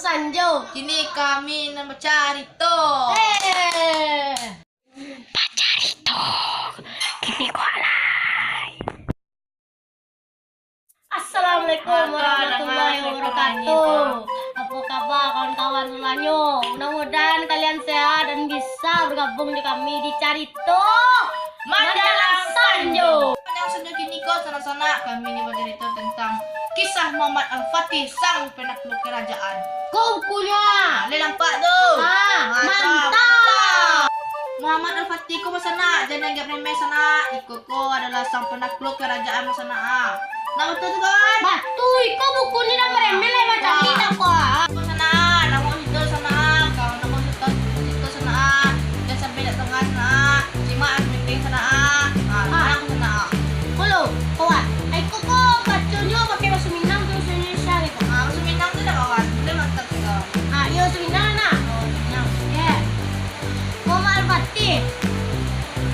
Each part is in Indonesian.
Sanjo. Kini kami membaca Rito. Baca Rito. Kini ku alay. Assalamualaikum warahmatullahi wabarakatuh. Apa kabar kawan-kawan semuanya? Mudah-mudahan kalian sehat dan bisa bergabung di kami di Carito Majalah Sanjo. Yang Sanjo kini kau sana-sana kami ini baca Rito tentang kisah Muhammad Al-Fatih sang penakluk kerajaan. Kau punya. Boleh nampak tuh. Mantap. Muhammad Al-Fatih kau sana, jangan anggap remeh sana. Iko kau adalah sang penakluk kerajaan sana. Nah betul tu kan? Batu, kau buku ni nama remeh lah macam ni tak kau. Kau sana, nama itu sana. Kau nama itu sana. Jangan sampai tak tengah sana. Cuma penting sana. Aku sana. Halo, kawan. Kau bacanya pakai bahasa Minang atau bahasa Indonesia ni kau? Bahasa Minang tu dah kawan. Boleh mantap tu kau. Ya bahasa Minang nak. Yeah. Muhammad Al-Fatih.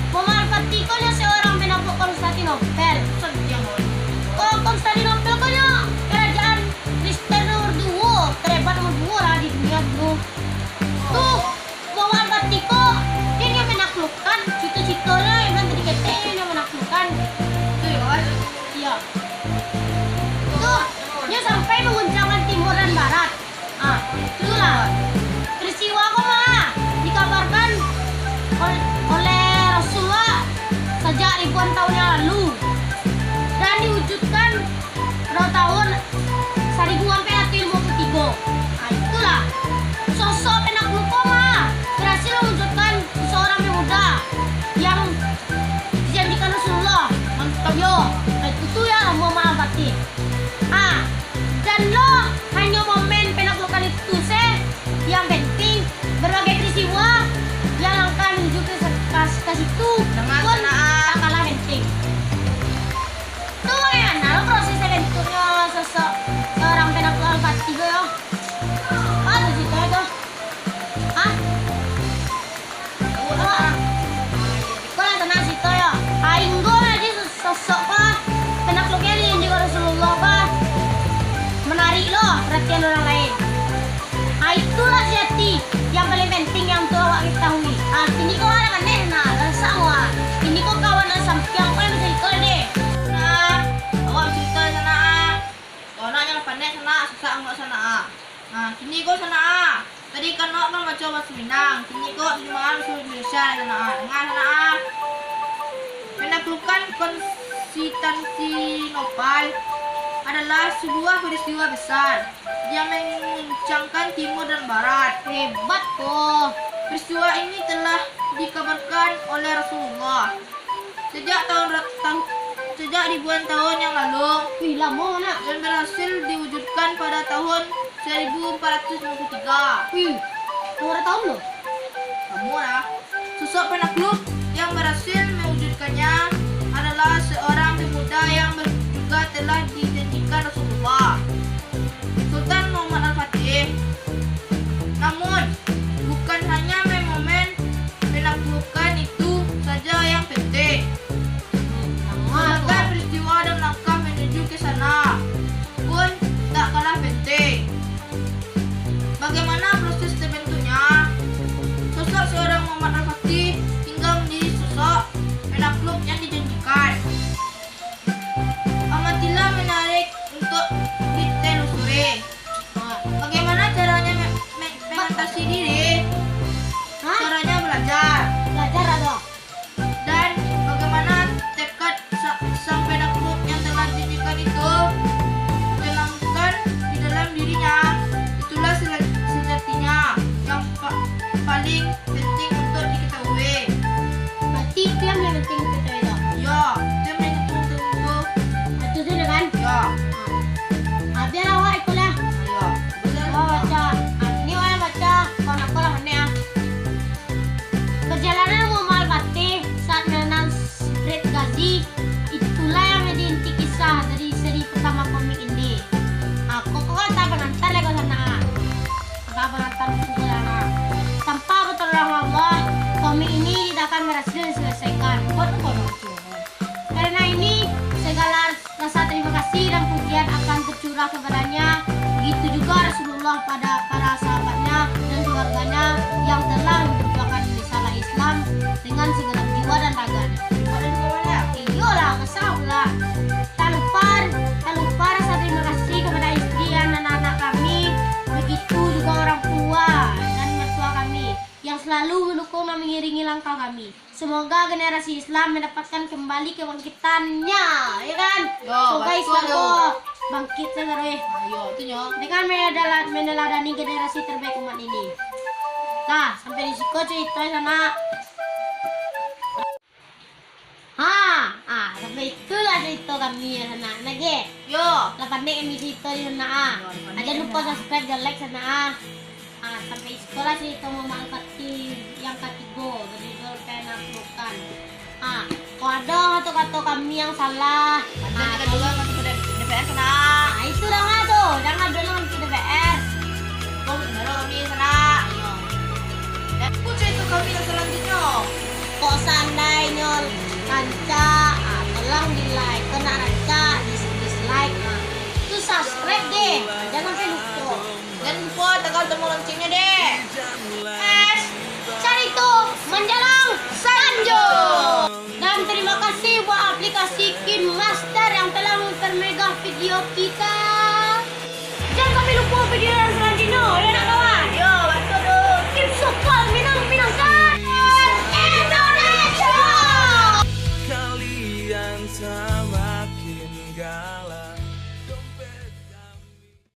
Muhammad Al-Fatih kau ni seorang penakluk Konstantinopel. Konstantinopel kau ni kerajaan Kristen nomor 2, terhebat nomor 2 lah di dunia dulu. Tuh, Muhammad Al-Fatih kau dia yang menaklukkan cita-citanya yang bilang tadi kata yang menaklukkan. Tu ya kawan. Iya. Tuh, dia sampai menguncangkan timur dan barat. Itulah peristiwa kok mah dikabarkan oleh Rasulullah sejak ribuan tahun yang lalu dan diwujudkan pada tahun 1453. Itulah sosok penakluk koma berhasil mewujudkan seorang pemuda yang dijanjikan Rasulullah. Mantap yo, itu tuh ya Muhammad Al-Fatih. Dan lo hanya momen penaklukan itu yang penting berbagai peristiwa yang akan menuju ke situ Dengan pun senang. tak kalah penting. Tuh bagaimana lo proses bentuknya sosok seorang penakluk Al-Fatih yo? Ada cerita itu? Kau yang tenang situ ya. Ainggo aja sosok pak penakluknya ini juga Rasulullah pak menarik loh perhatian orang lain. Itulah sejati yang paling penting yang tuh awak ketahui. Ini kau ada kan nah rasa awak. Ini kau kawan dan sampiang kau yang bisa ikut deh. Nah, awak cerita sana. Kau nak yang pandai sana, susah enggak sana. Nah, kini kau sana. Tadi kan nak baca bahasa Minang. Kini kau terjemahan bahasa Indonesia sana. Dengar sana. Penaklukan Konstantinopel adalah sebuah peristiwa besar yang menguncangkan timur dan barat. Hebat kok. Peristiwa ini telah dikabarkan oleh Rasulullah sejak ribuan tahun yang lalu Wih lama nak. dan berhasil diwujudkan pada tahun 1453. Wih, berapa tahun loh? Kamu ya. Sosok penakluk yang berhasil mewujudkannya adalah seorang pemuda yang juga telah dijanjikan Rasulullah, Sultan Muhammad Al-Fatih. Namun, bukan hanya momen penaklukan itu saja yang penting. Berbagai peristiwa dan langkah menuju ke sana pun tak kalah penting. Bagaimana proses terbentuknya sosok seorang Muhammad Al-Fatih hingga menjadi sosok penakluk yang dijanjikan? Amatilah menarik untuk ditelusuri. Bagaimana caranya mengatasi diri? Caranya belajar. Belajar ada. Dan bagaimana tekad sang penakluk yang telah dijanjikan itu ditanamkan di dalam dirinya. Itulah sejatinya yang paling penting untuk diketahui. Berarti itu yang paling penting kita itu. Ya, itu yang paling penting itu. Itu sudah kan? Ya, Biar awak ikut lah. ayo. Awak baca. Ini orang baca. Kau nak kolam mana ya? Perjalanan Muhammad Al-Fatih saat menenang Great Ghazi itulah yang menjadi inti kisah dari seri pertama komik ini. Aku kok tak pengantar lagi sana. Tak pengantar ke sana. Tanpa pertolongan Allah, komik ini tidak akan berhasil diselesaikan. Karena ini segala rasa terima kasih dan pujian akan tercurah kepadanya. Begitu juga Rasulullah pada para keluarganya yang telah memperjuangkan risalah Islam dengan segenap jiwa dan raganya. Ada juga banyak. Iyalah, kesal lah. Tak lupa rasa terima kasih kepada istri dan anak-anak kami, begitu juga orang tua dan mertua kami yang selalu mendukung dan mengiringi langkah kami. Semoga generasi Islam mendapatkan kembali kebangkitannya, ya kan? Yo, Semoga betul, Islam yo. kok bangkit terus Ayo, itu nyo. dengan meneladani generasi terbaik umat ini. Nah, sampai di situ cerita sama. Sampai itulah cerita kami ya sana. Lagi, Yo. lapan dek kami cerita di sana. Jangan lupa subscribe dan like sana. Sampai sekolah cerita Mama Al-Fatih yang ketiga berjudul Pena Pelukan. Kalau ada kata-kata kami yang salah, Ada juga masuk ke DPR sana. itu jangan tuh, jangan bilang ke DPR. Kau baru kami sana. Dan cerita kami yang selanjutnya. Kok seandainya ranca, tolong di like, kena ranca, dislike, itu subscribe deh, jangan sampai lupa. Dan lupa tekan tombol loncengnya deh. Cari tuh menjelang saya.